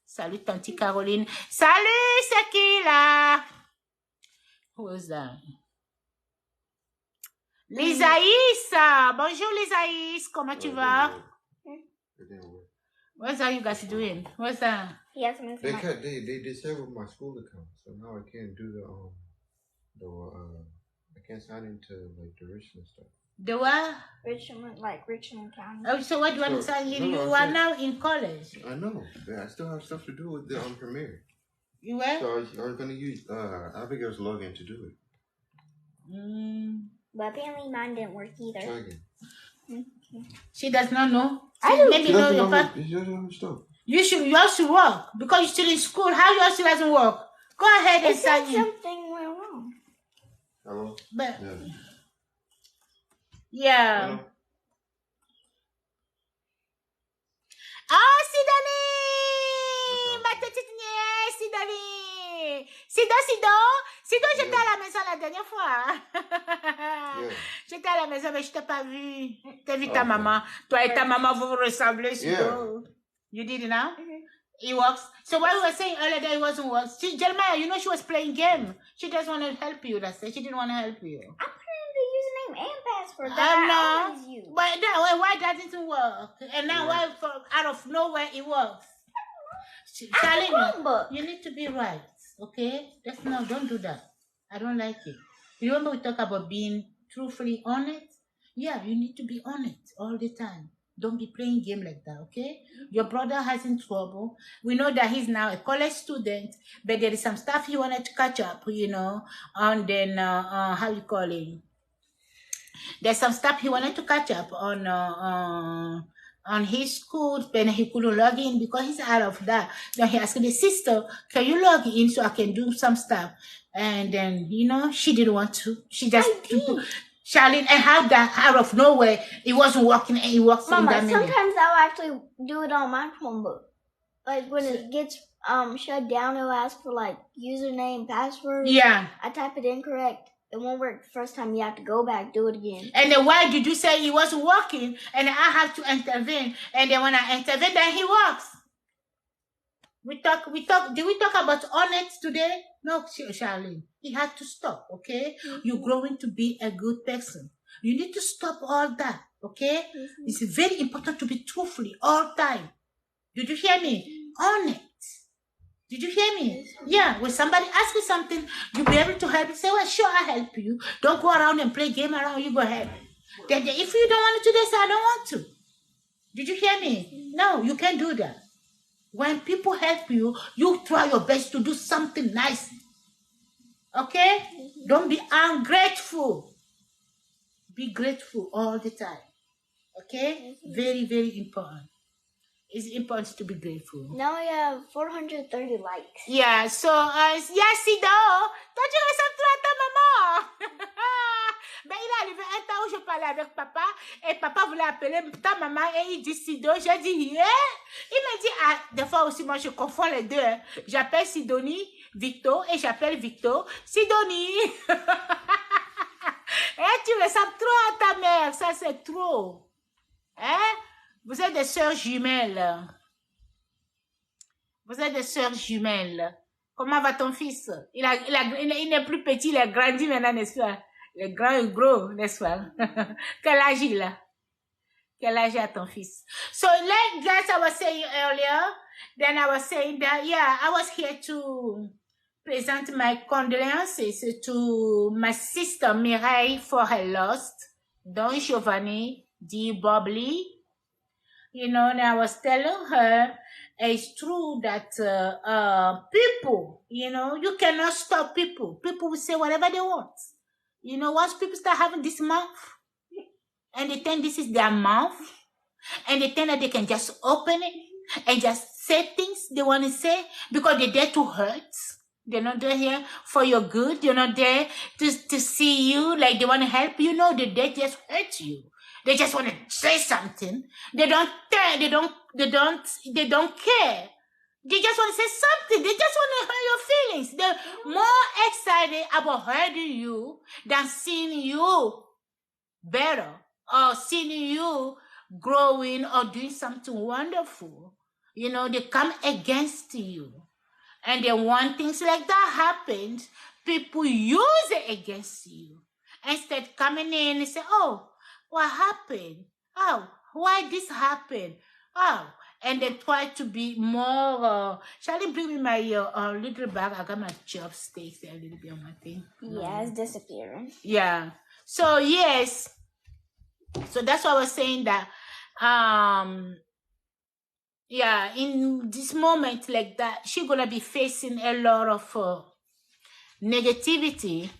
Salut, Tante Caroline. Salut, c'est qui là? Who was that? Lisaïs. Bonjour, Lisaïs. Comment tu vas? What's that you guys doing? What's that? He asked me to They disabled my school account, so now I can't do I can't sign into like the Richmond stuff. The what? Richmond County. Oh, so what do you want to say? You are now in college. I know, but I still have stuff to do with the Premiere. You what? So I was gonna use Abigail's login to do it. But apparently mine didn't work either. Try again. She does not know. I do. Maybe know your part. She doesn't know her stuff. You also work because you're still in school. How yours still doesn't work? Go ahead and It said sign in. something went wrong. Hello? But Yeah. yeah. Hello? Ah, Sidonie! Ma petite nièce, Sidonie! Sido, j'étais à la maison la dernière fois. Yeah. J'étais à la maison, mais je t'ai pas vu. T'as vu ta Okay. maman. Toi et ta maman, vous vous ressemblez, Sido. Yeah. You did it now? It works. So what we were saying earlier that it wasn't working. Jeremiah, she was playing game. She just wanted to help you. That's it. She didn't want to help you. I put in the username and password I that I know. always use. But then, why doesn't it work? And now why out of nowhere it works? I have a Charlene, Chromebook. you need to be right. Okay? Don't do that. I don't like it. Remember we talk about being truthfully honest? Yeah, you need to be honest all the time. Don't be playing game like that, okay? Your brother has in trouble. We know that he's now a college student, but there is some stuff he wanted to catch up, and then, how you call it? There's some stuff he wanted to catch up on his school, but he couldn't log in because he's out of that. Then he asked the sister, can you log in so I can do some stuff? And then, she didn't want to. She just... Charlene, and how that out of nowhere, it wasn't working and it works in Mama, that minute. sometimes I'll actually do it on my Chromebook. Like when it gets shut down, it'll ask for like username, password. Yeah. I type it incorrect. It won't work the first time. You have to go back, do it again. And then why did you say it wasn't working? And I have to intervene. And then when I intervene, then he works. Did we talk about honest today? No, Charlene. He had to stop, okay? You're growing to be a good person. You need to stop all that, okay? It's very important to be truthfully all time. Did you hear me? Honest. Did you hear me? Yeah, when somebody asks you something, you'll be able to help. You say, well, sure, I'll help you. Don't go around and play game around. You go ahead. Then if you don't want to do this, I don't want to. Did you hear me? No, you can't do that. When people help you, you try your best to do something nice. Okay? Don't be ungrateful. Be grateful all the time. Okay? Very, very important. It's important to be grateful. Now we have 430 likes. Yeah, so, yes, Sido, toi tu ressembles à ta maman. Ben, il est arrivé un temps où je parlais avec papa, et papa voulait appeler ta maman, et il dit Sido, j'ai dit, yeah. Il me dit, des fois aussi, moi je confonds les deux. Hein. J'appelle Sidonie Victor, et j'appelle Victor Sidonie. Et tu ressembles trop à ta mère, ça c'est trop. Hein? Vous êtes des sœurs jumelles. Vous êtes des sœurs jumelles. Comment va ton fils? Il n'est plus petit, il a grandi maintenant, n'est-ce pas? Il est grand et gros, n'est-ce pas? Quel âge il a? Quel âge a ton fils? So, like I was saying earlier, then I was saying that, yeah, I was here to present my condolences to my sister Mireille for her loss. Don Giovanni D. Bobley. You know, and I was telling her, it's true that people, you know, you cannot stop people. People will say whatever they want. You know, once people start having this mouth, and they think this is their mouth, and they think that they can just open it and just say things they want to say because they're there to hurt. They're not there here for your good. They're not there to see you like they want to help you. No, they're there just hurt you. They just want to say something. They don't care. They don't care. They just want to say something. They just want to hurt your feelings. They're more excited about hurting you than seeing you better or seeing you growing or doing something wonderful. You know, they come against you. And then when things like that happen, people use it against you. Instead coming in and say, oh, what happened? Oh, why this happened? Oh, and they try to be more, shall you bring me my little bag? I got my chopsticks a little bit on my thing. Yeah, it's disappearing. Yeah. So, yes. So that's why I was saying that, yeah, in this moment like that, she's going to be facing a lot of negativity.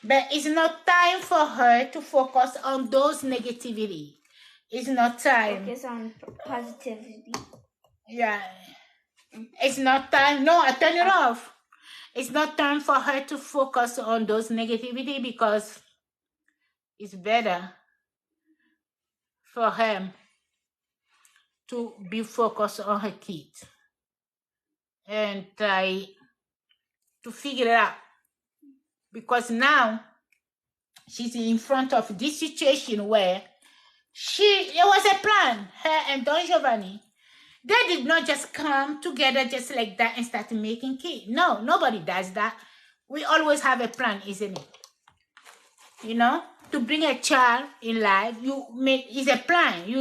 But it's not time for her to focus on those negativity. It's not time. Focus on positivity. Yeah. It's not time. No, I turn it off. It's not time for her to focus on those negativity because it's better for him to be focused on her kids and try to figure it out. Because now she's in front of this situation where there was a plan, her and Don Giovanni. They did not just come together just like that and start making kids. No, nobody does that. We always have a plan, isn't it? You know, to bring a child in life, it's a plan. You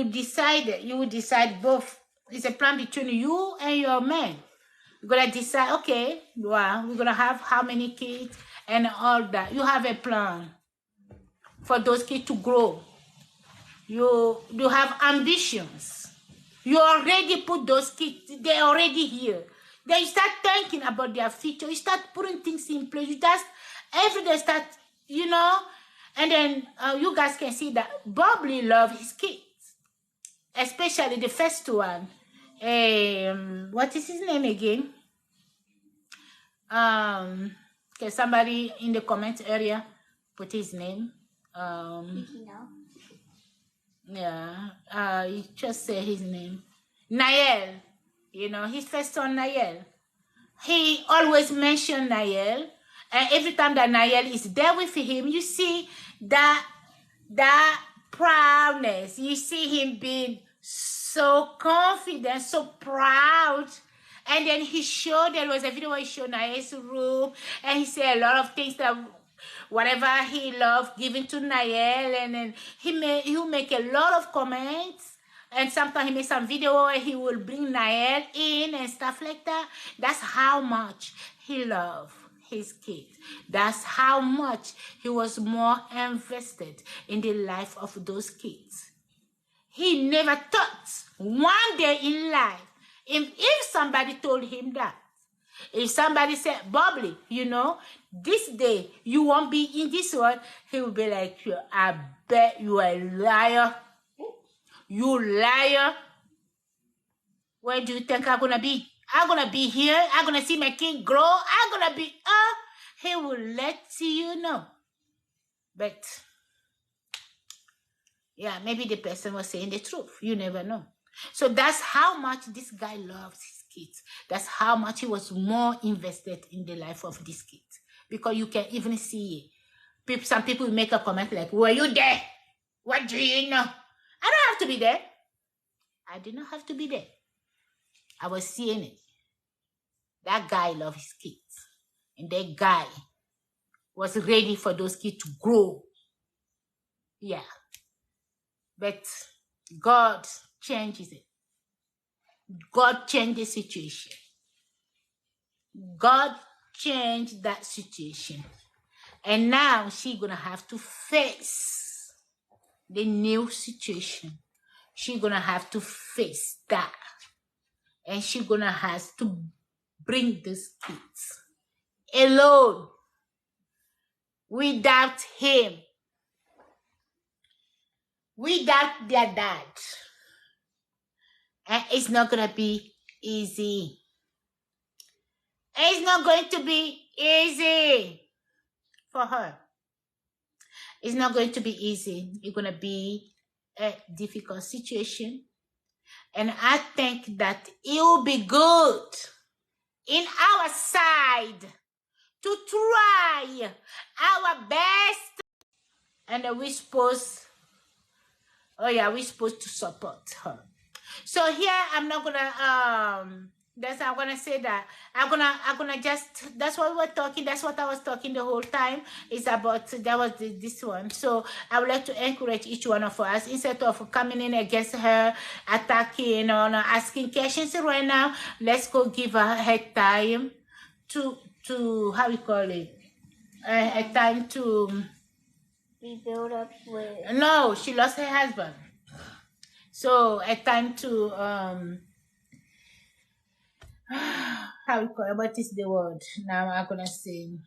will decide both. It's a plan between you and your man. You're going to decide, okay, well, we're going to have how many kids and all that. You have a plan for those kids to grow. You have ambitions. You already put those kids, they're already here. Then you start thinking about their future. You start putting things in place. You just, every day start, you know, and then you guys can see that Bobley loves his kids, especially the first one. What is his name again? Can somebody in the comment area put his name? Yeah, you just say his name. Nael, you know, his first son Nael. He always mentioned Nael, and every time that Nael is there with him, you see that proudness. You see him being so confident, so proud. And then there was a video where he showed Nael's room, and he said a lot of things that whatever he loved giving to Nael, and then he'll make a lot of comments, and sometimes he makes some video where he will bring Nael in and stuff like that. That's how much he loved his kids. That's how much he was more invested in the life of those kids. He never thought one day in life, if somebody told him that, if somebody said, Bobley, you know, this day you won't be in this world, he will be like, I bet you are a liar. You liar. Where do you think I'm going to be? I'm going to be here. I'm going to see my kid grow. I'm going to be, he will let you know. But, yeah, maybe the person was saying the truth. You never know. So that's how much this guy loves his kids. That's how much he was more invested in the life of these kids. Because you can even see it. Some people make a comment like, were you there? What do you know? I don't have to be there. I did not have to be there. I was seeing it. That guy loved his kids. And that guy was ready for those kids to grow. Yeah. But God changes it. God changed the situation. God change that situation. And now she's going to have to face the new situation. She's going to have to face that. And she's going to have to bring these kids alone, without him, without their dad. And it's not going to be easy. It's not going to be easy for her. It's not going to be easy. It's going to be a difficult situation. And I think that it will be good in our side to try our best. And we're supposed to support her. So here I'm not gonna I'm gonna say that I'm gonna just, that's what we're talking, that's what I was talking the whole time, is about, that was this one. So I would like to encourage each one of us, instead of coming in against her, attacking or asking questions right now, let's go give her time to how we call it, a time to rebuild up with. No, she lost her husband. So a time to how we call it, what is the word? Now I'm gonna say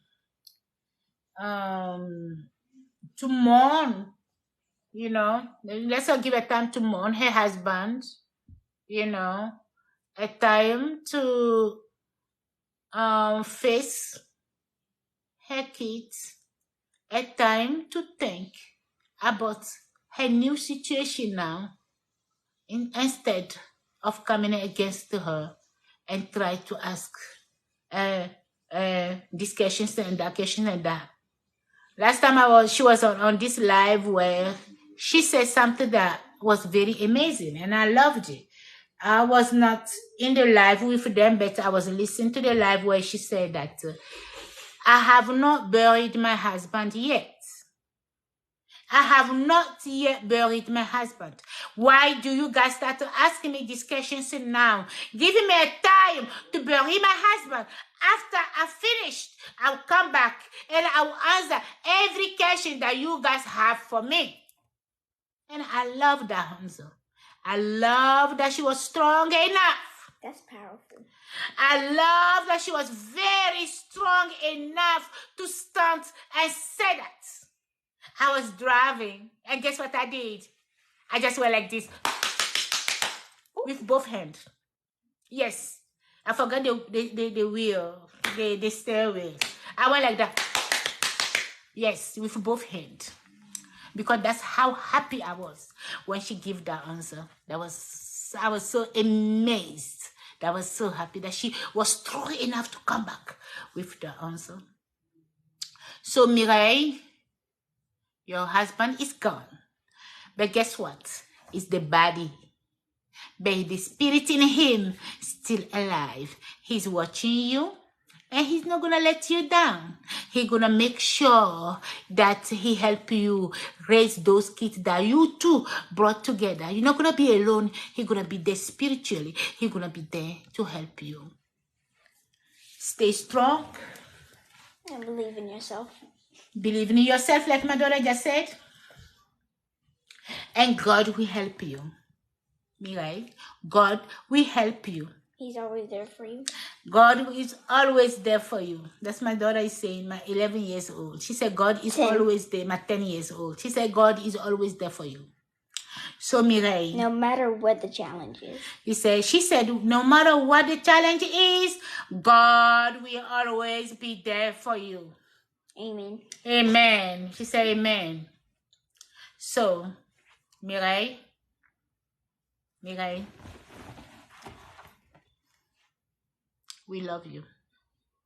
to mourn, you know. Let's give a time to mourn her husband, you know, a time to face her kids, a time to think about her new situation now, instead of coming against her and try to ask these questions and that question and that. Last time she was on this live where she said something that was very amazing and I loved it. I was not in the live with them, but I was listening to the live where she said that I have not buried my husband yet. I have not yet buried my husband. Why do you guys start asking me these questions now? Giving me a time to bury my husband. After I finished, I'll come back and I'll answer every question that you guys have for me. And I love that answer. I love that she was strong enough. That's powerful. I love that she was very strong enough to stand and say that. I was driving, and guess what I did? I just went like this with both hands. Yes, I forgot the wheel, the steering wheel. I went like that. Yes, with both hands, because that's how happy I was when she gave that answer. I was so amazed. I was so happy that she was strong enough to come back with the answer. So Mireille, your husband is gone. But guess what? It's the body. But the spirit in him is still alive. He's watching you. And he's not going to let you down. He's going to make sure that he help you raise those kids that you two brought together. You're not going to be alone. He's going to be there spiritually. He's going to be there to help you. Stay strong. And believe in yourself. Believe in yourself, like my daughter just said. And God will help you. Right? God will help you. He's always there for you. God is always there for you. That's my daughter is saying, my 11 years old. She said, God is 10. always there. My 10 years old. She said, God is always there for you. So Mireille. No matter what the challenge is. She said, no matter what the challenge is, God will always be there for you. Amen. Amen. She said, amen. So, Mireille. We love you.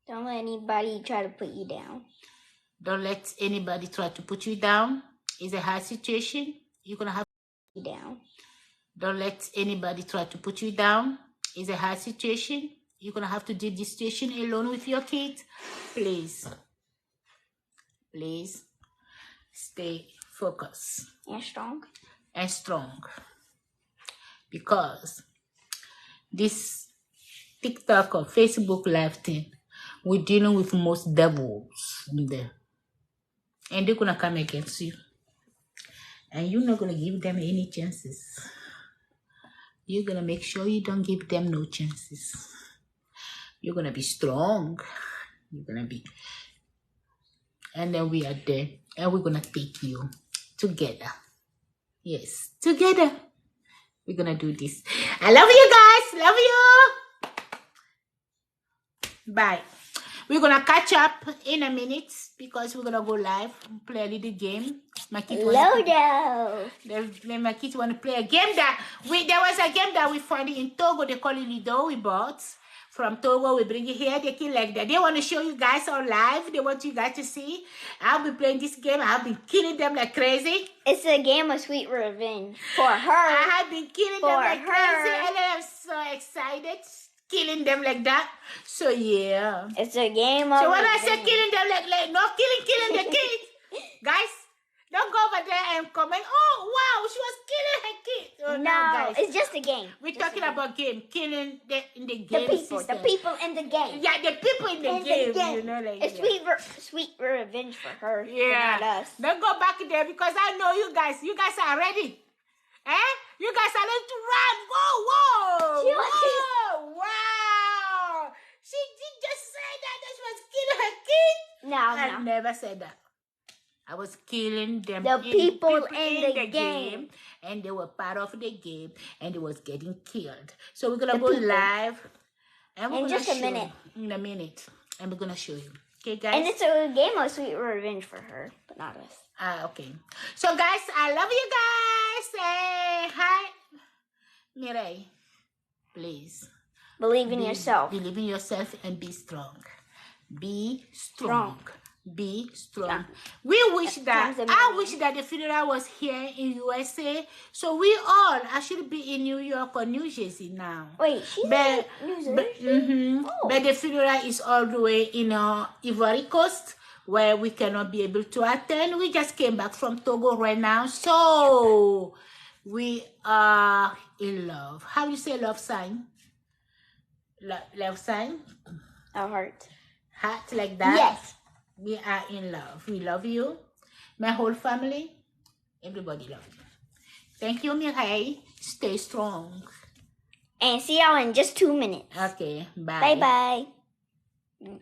Don't let anybody try to put you down. Don't let anybody try to put you down. It's a hard situation. You're going to have you down. Don't let anybody try to put you down. It's a hard situation. You're going to have to do this situation alone with your kids. Please stay focused. And strong. Because this TikTok or Facebook live thing We're dealing with most devils in there. And they're gonna come against you. And you're not gonna give them any chances. You're gonna make sure you don't give them no chances. You're gonna be strong. You're gonna be. And then we are there. And we're gonna take you together. Yes, together. We're gonna do this. I love you guys. Love you. Bye. We're gonna catch up in a minute because we're gonna go live and play a little game. My kids Ludo. my kids want to play a game that there was a game that we found in Togo. They call it Ludo. We bought from Togo. We bring it here. They kill like that. They want to show you guys on live. They want you guys to see. I'll be playing this game. I've been killing them like crazy. It's a game of sweet revenge for her. I have been killing them like her. crazy, and I'm so excited. Killing them like that. So yeah. It's a game of So when I revenge. say killing them like no killing the kids, guys, don't go over there and comment. Oh wow, she was killing her kids. Oh, No, guys, it's just a game. we're Just talking a game. about game, killing in the The game people system. in the game. Yeah, the people in the In game, the game. you know, like It's yeah. sweet revenge for her. Yeah. But not us. Don't go back there because I know you guys. You guys are ready. Eh? You guys are ready to run. Whoa. She was- Wow. She did just say that she was killing her kid. I No. never said that. I was killing them. The people in the game. And they were part of the game. And they was getting killed. So we're going to The go people. live. And we're In gonna just a show minute. you. In a minute. And we're going to show you. Okay, guys? And it's a game of sweet revenge for her, but not us. Okay. So, guys, I love you guys. Say hi. Mireille, please. Believe in yourself. Believe in yourself and be strong. Be strong. Be strong. Yeah. We wish that, sounds I amazing. wish that the funeral was here in USA. So we all, I should be in New York or New Jersey now. Wait, she's But, in New Jersey? Oh. but the funeral is all the way in Ivory Coast, where we cannot be able to attend. We just came back from Togo right now, so we are in love. How you say love sign? Love sign? A heart. Heart like that? Yes. We are in love. We love you. My whole family, everybody love you. Thank you, Mireille. Stay strong. And see y'all in just 2 minutes. Okay, bye. Bye-bye.